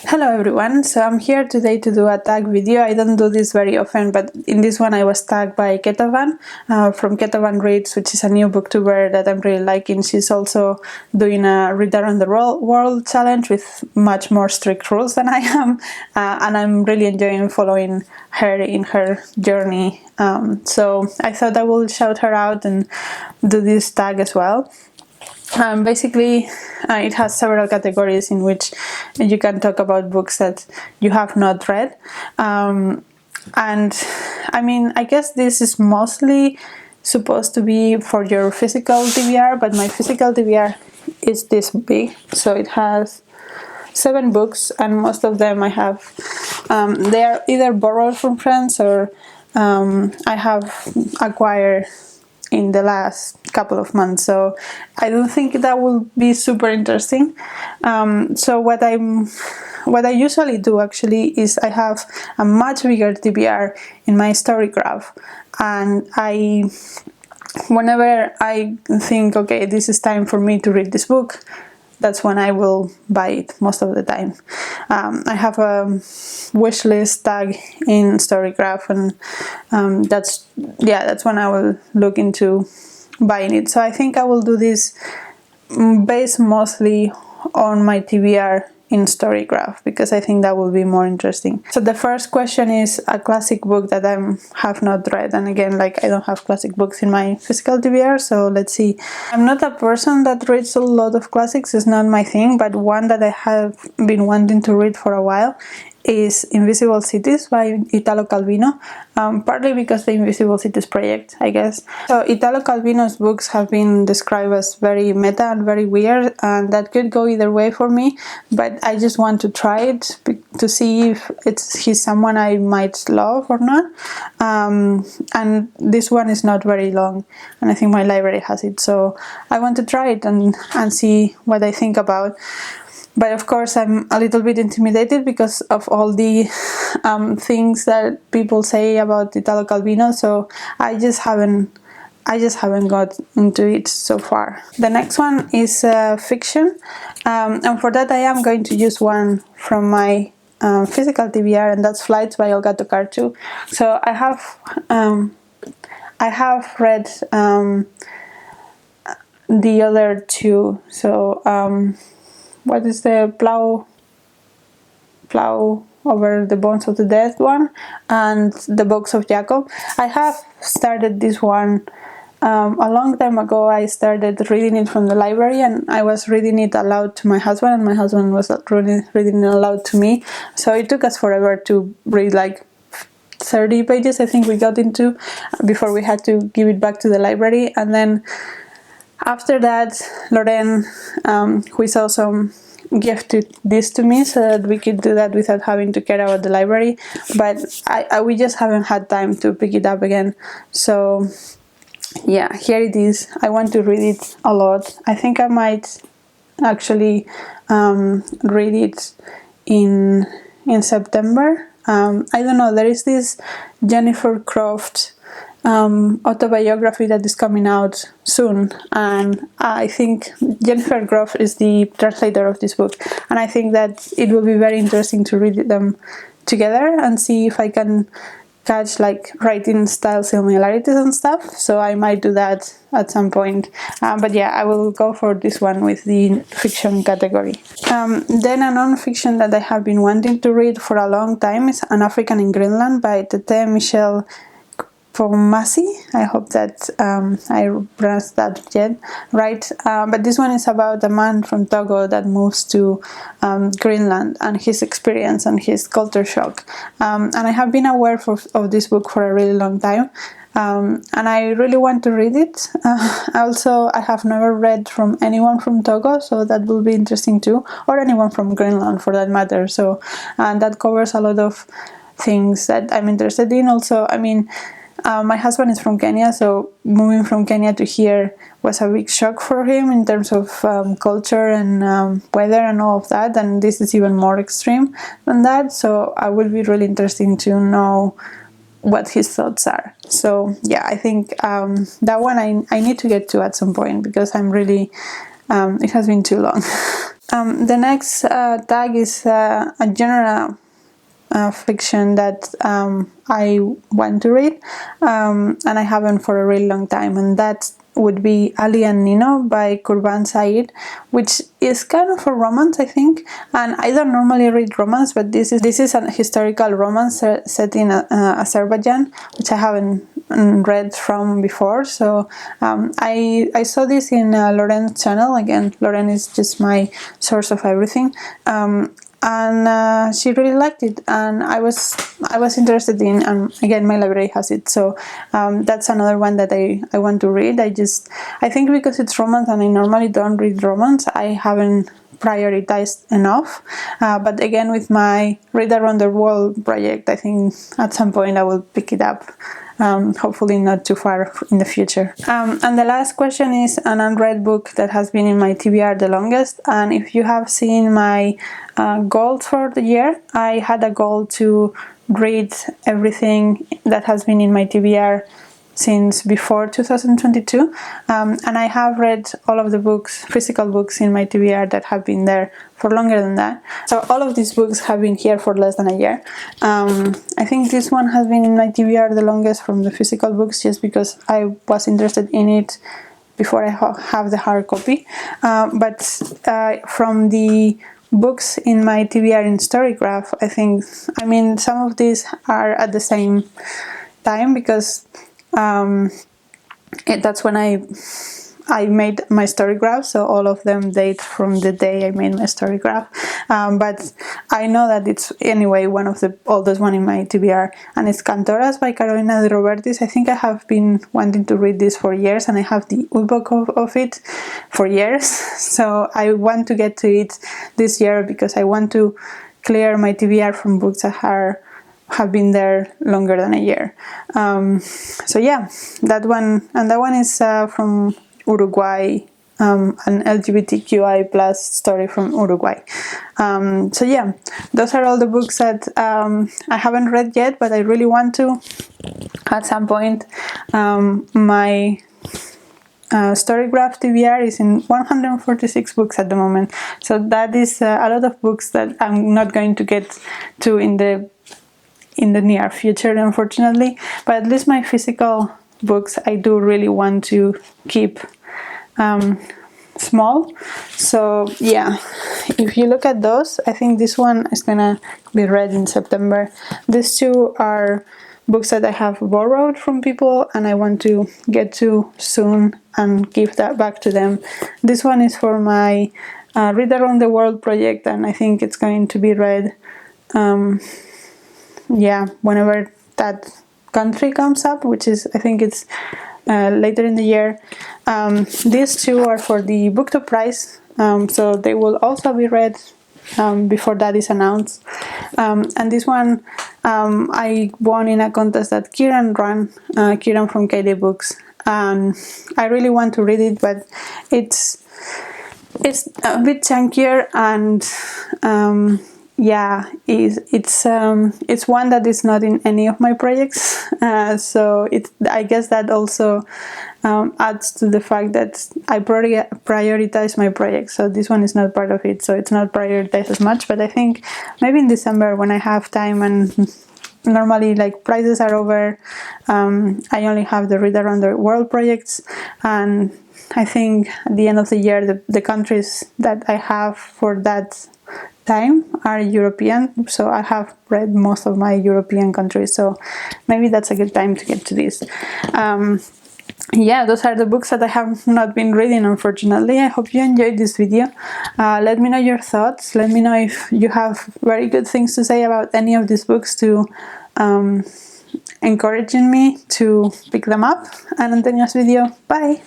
Hello everyone, so I'm here today to do a tag video. I don't do this very often, but in this one I was tagged by Ketovan from Ketovan Reads, which is a new booktuber that I'm really liking. She's also doing a Read Around the World challenge with much more strict rules than I am, and I'm really enjoying following her in her journey. So I thought I will shout her out and do this tag as well. Basically, it has several categories in which you can talk about books that you have not read. And I mean, I guess this is mostly supposed to be for your physical TBR, but my physical TBR is this big. So it has 7 books, and most of them I have, they are either borrowed from friends or I have acquired in the last couple of months, so I don't think that will be super interesting. So what I usually do actually is I have a much bigger TBR in my story graph, and whenever I think, okay, this is time for me to read this book, that's when I will buy it most of the time. I have a wish list tag in Storygraph, and that's when I will look into buying it. So I think I will do this based mostly on my TBR in Storygraph, because I think that will be more interesting. So the first question is a classic book that I have not read, and again, like, I don't have classic books in my physical TBR, so let's see. I'm not a person that reads a lot of classics, it's not my thing, but one that I have been wanting to read for a while is Invisible Cities by Italo Calvino, partly because the Invisible Cities project, I guess. So Italo Calvino's books have been described as very meta and very weird, and that could go either way for me, but I just want to try it to see if he's someone I might love or not. And this one is not very long, and I think my library has it, so I want to try it and see what I think about. But of course, I'm a little bit intimidated because of all the things that people say about Italo Calvino, so I just haven't got into it so far. The next one is fiction, and for that I am going to use one from my physical TBR, and that's Flights by Olga Tokarzchuk. So I have read the other two. So what is the plow over the bones of the dead one, and the box of Jacob. I have started this one a long time ago. I started reading it from the library, and I was reading it aloud to my husband, and my husband was reading it aloud to me, so it took us forever to read like 30 pages, I think we got into, before we had to give it back to the library. And then after that, Lorraine, who is also gifted this to me so that we could do that without having to care about the library, but we just haven't had time to pick it up again. So yeah, here it is. I want to read it a lot. I think I might actually read it in September. I don't know, there is this Jennifer Croft autobiography that is coming out soon, and I think Jennifer Croft is the translator of this book, and I think that it will be very interesting to read them together and see if I can catch like writing style similarities and stuff. So I might do that at some point, but yeah, I will go for this one with the fiction category. Then a non-fiction that I have been wanting to read for a long time is An African in Greenland by Tete, Michel, Kpomassie. I hope that I pronounced that right. But this one is about a man from Togo that moves to Greenland and his experience and his culture shock. And I have been aware of this book for a really long time. And I really want to read it. Also, I have never read from anyone from Togo, so that will be interesting too, or anyone from Greenland for that matter. So that covers a lot of things that I'm interested in. Also, I mean, my husband is from Kenya, so moving from Kenya to here was a big shock for him in terms of culture and weather and all of that, and this is even more extreme than that, so I will be really interesting to know what his thoughts are. So yeah, I think that one I need to get to at some point, because I'm really it has been too long. The next tag is a genre fiction that I want to read, and I haven't for a really long time, and that would be Ali and Nino by Kurban, which is kind of a romance, I think. And I don't normally read romance, but this is a historical romance set in Azerbaijan, which I haven't read from before. So I saw this in Lauren's channel. Again, Lauren is just my source of everything. And she really liked it, and I was interested in, and again my library has it, so that's another one that I want to read. I think because it's romance and I normally don't read romance, I haven't prioritized enough, but again with my Read Around the World project, I think at some point I will pick it up. Hopefully not too far in the future. And the last question is an unread book that has been in my TBR the longest, and if you have seen my goals for the year, I had a goal to read everything that has been in my TBR since before 2022, and I have read all of the books, physical books in my TBR that have been there for longer than that. So all of these books have been here for less than a year. I think this one has been in my TBR the longest from the physical books, just because I was interested in it before I have the hard copy. But from the books in my TBR in Storygraph, I mean some of these are at the same time, because that's when I made my Storygraph, so all of them date from the day I made my Storygraph. But I know that it's anyway one of the oldest one in my TBR, and it's Cantor by Carolina de Robertis. I think I have been wanting to read this for years, and I have the ebook of it for years. So I want to get to it this year, because I want to clear my TBR from books that have been there longer than a year. So yeah, that one, and that one is from Uruguay, an LGBTQI plus story from Uruguay. So yeah, those are all the books that I haven't read yet, but I really want to at some point. My Storygraph TBR is in 146 books at the moment, so that is a lot of books that I'm not going to get to in the near future, unfortunately. But at least my physical books I do really want to keep small. So yeah, if you look at those, I think this one is gonna be read in September. These two are books that I have borrowed from people and I want to get to soon and give that back to them. This one is for my Read Around the World project, and I think it's going to be read whenever that country comes up, which is, I think it's later in the year. These two are for the Booktop Prize, so they will also be read before that is announced. And this one I won in a contest that Kieran ran, Kieran from KD Books, and I really want to read it, but it's a bit chunkier, and it's one that is not in any of my projects, so I guess that also adds to the fact that I prioritize my projects. So this one is not part of it, so it's not prioritized as much. But I think maybe in December, when I have time, and normally like prizes are over, I only have the Read Around the World projects, and I think at the end of the year the countries that I have for that time are European, so I have read most of my European countries, so maybe that's a good time to get to this. Those are the books that I have not been reading, unfortunately. I hope you enjoyed this video. Let me know your thoughts. Let me know if you have very good things to say about any of these books, to encouraging me to pick them up. And until next video, bye!